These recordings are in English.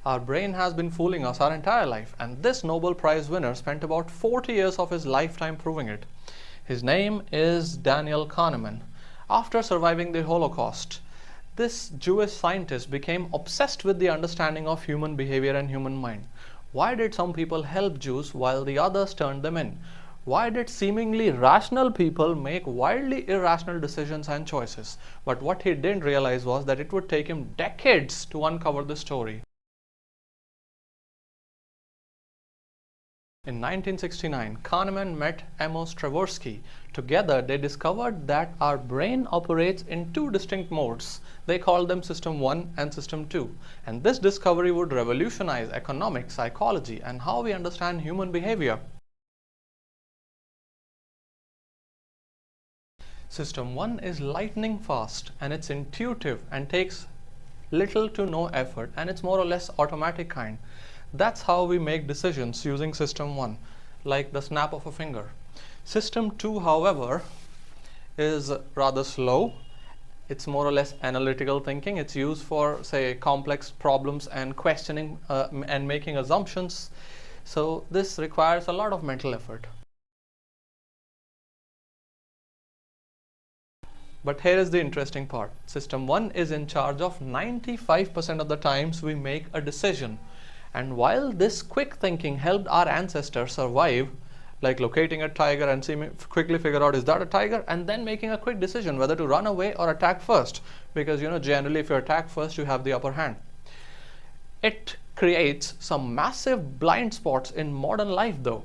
Our brain has been fooling us our entire life, and this Nobel Prize winner spent about 40 years of his lifetime proving it. His name is Daniel Kahneman. After surviving the Holocaust, this Jewish scientist became obsessed with the understanding of human behavior and human mind. Why did some people help Jews while the others turned them in? Why did seemingly rational people make wildly irrational decisions and choices? But what he didn't realize was that it would take him decades to uncover the story. In 1969, Kahneman met Amos Tversky. Together, they discovered that our brain operates in two distinct modes. They called them System 1 and System 2. And this discovery would revolutionize economics, psychology, and how we understand human behavior. System 1 is lightning fast, and it's intuitive and takes little to no effort, and it's more or less automatic kind. That's how we make decisions using System 1, like the snap of a finger. System 2, however, is rather slow. It's more or less analytical thinking. It's used for, say, complex problems and questioning and making assumptions. So this requires a lot of mental effort. But here is the interesting part. System 1 is in charge of 95% of the times we make a decision. And while this quick thinking helped our ancestors survive, like locating a tiger and quickly figure out, is that a tiger? And then making a quick decision whether to run away or attack first. Because, generally if you attack first, you have the upper hand. It creates some massive blind spots in modern life though.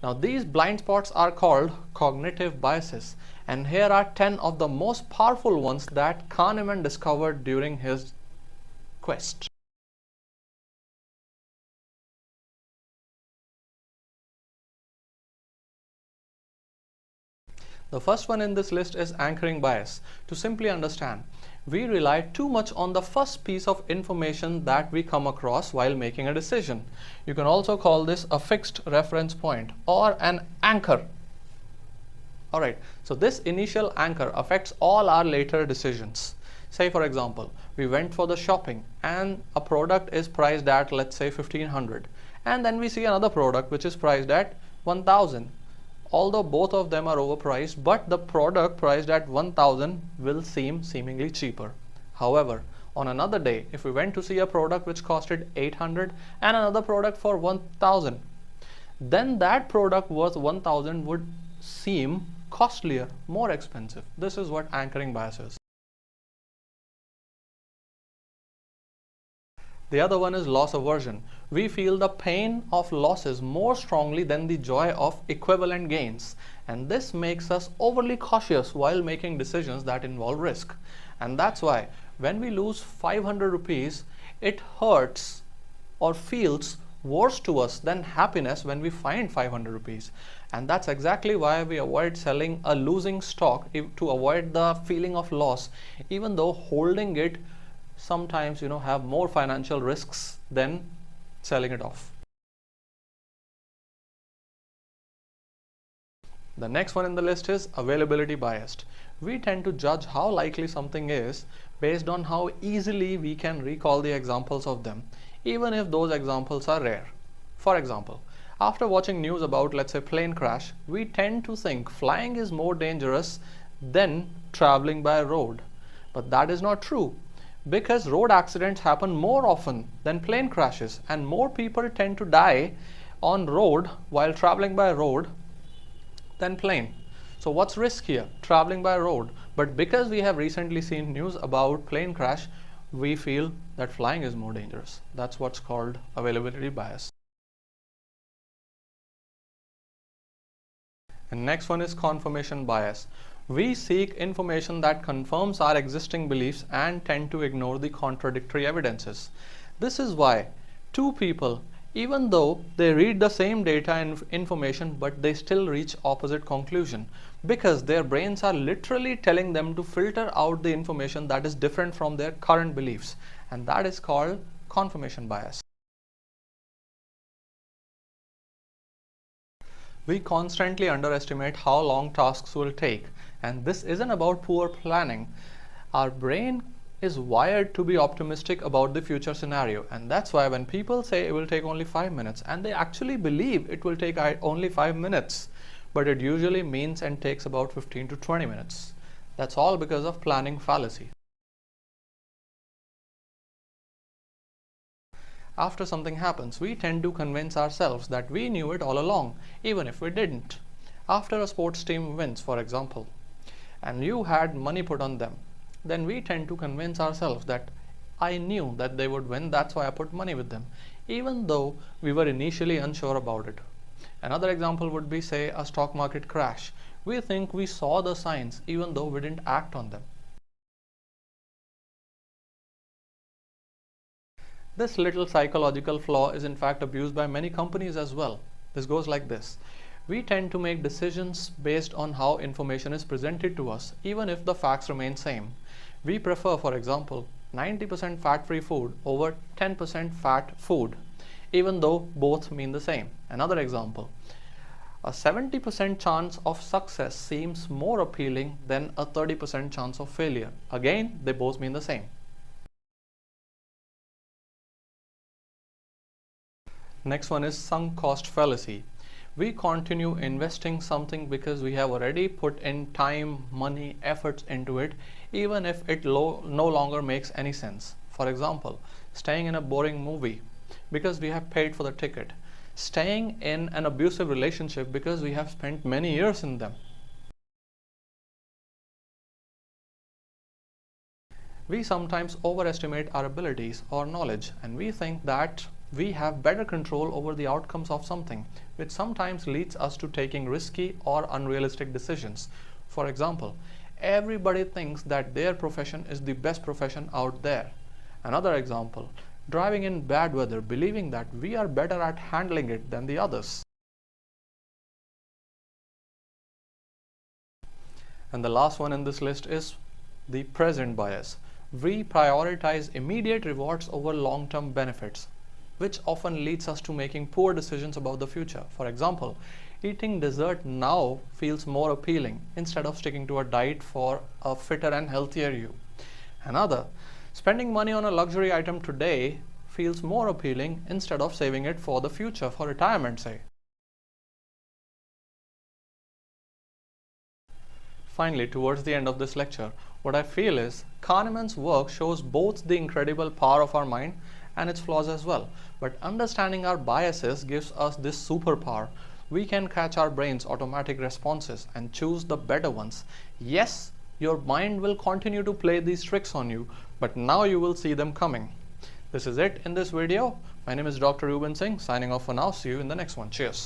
Now these blind spots are called cognitive biases. And here are 10 of the most powerful ones that Kahneman discovered during his quest. The first one in this list is anchoring bias. To simply understand, we rely too much on the first piece of information that we come across while making a decision. You can also call this a fixed reference point or an anchor. Alright, so this initial anchor affects all our later decisions. Say for example, we went for the shopping and a product is priced at, let's say, 1500, and then we see another product which is priced at 1000. Although both of them are overpriced, but the product priced at 1000 will seem seemingly cheaper. However, on another day, if we went to see a product which costed 800 and another product for 1000, then that product worth 1000 would seem costlier, more expensive. This is what anchoring bias is. The other one is loss aversion. We feel the pain of losses more strongly than the joy of equivalent gains. And this makes us overly cautious while making decisions that involve risk. And that's why when we lose 500 rupees, it hurts or feels worse to us than happiness when we find 500 rupees. And that's exactly why we avoid selling a losing stock to avoid the feeling of loss, even though holding it sometimes have more financial risks than selling it off. The next one in the list is availability biased. We tend to judge how likely something is based on how easily we can recall the examples of them, even if those examples are rare. For example, after watching news about, let's say, plane crash, we tend to think flying is more dangerous than traveling by road. But that is not true, because road accidents happen more often than plane crashes, and more people tend to die on road while traveling by road than plane. So what's riskier? Traveling by road. But because we have recently seen news about plane crash, we feel that flying is more dangerous. That's what's called availability bias. And next one is confirmation bias. We seek information that confirms our existing beliefs and tend to ignore the contradictory evidences. This is why two people, even though they read the same data and information, but they still reach opposite conclusion, because their brains are literally telling them to filter out the information that is different from their current beliefs, and that is called confirmation bias. We constantly underestimate how long tasks will take, and this isn't about poor planning. Our brain is wired to be optimistic about the future scenario, and that's why when people say it will take only 5 minutes and they actually believe it will take only 5 minutes, but it usually means and takes about 15 to 20 minutes. That's all because of planning fallacy. After something happens, we tend to convince ourselves that we knew it all along, even if we didn't. After a sports team wins, for example, and you had money put on them, then we tend to convince ourselves that I knew that they would win, that's why I put money with them, even though we were initially unsure about it. Another example would be, say, a stock market crash. We think we saw the signs even though we didn't act on them. This little psychological flaw is in fact abused by many companies as well. This goes like this. We tend to make decisions based on how information is presented to us, even if the facts remain same. We prefer, for example, 90% fat-free food over 10% fat food, even though both mean the same. Another example, a 70% chance of success seems more appealing than a 30% chance of failure. Again, they both mean the same. Next one is sunk cost fallacy. We continue investing something because we have already put in time, money, efforts into it, even if it no longer makes any sense. For example, staying in a boring movie because we have paid for the ticket, staying in an abusive relationship because we have spent many years in them. We sometimes overestimate our abilities or knowledge, and we think that we have better control over the outcomes of something, which sometimes leads us to taking risky or unrealistic decisions. For example, everybody thinks that their profession is the best profession out there. Another example, driving in bad weather, believing that we are better at handling it than the others. And the last one in this list is the present bias. We prioritize immediate rewards over long-term benefits, which often leads us to making poor decisions about the future. For example, eating dessert now feels more appealing instead of sticking to a diet for a fitter and healthier you. Another, spending money on a luxury item today feels more appealing instead of saving it for the future, for retirement, say. Finally, towards the end of this lecture, what I feel is Kahneman's work shows both the incredible power of our mind and its flaws as well. But understanding our biases gives us this superpower. We can catch our brain's automatic responses and choose the better ones. Yes, your mind will continue to play these tricks on you, but now you will see them coming. This is it in this video. My name is Dr. Ruben Singh, signing off for now. See you in the next one. Cheers.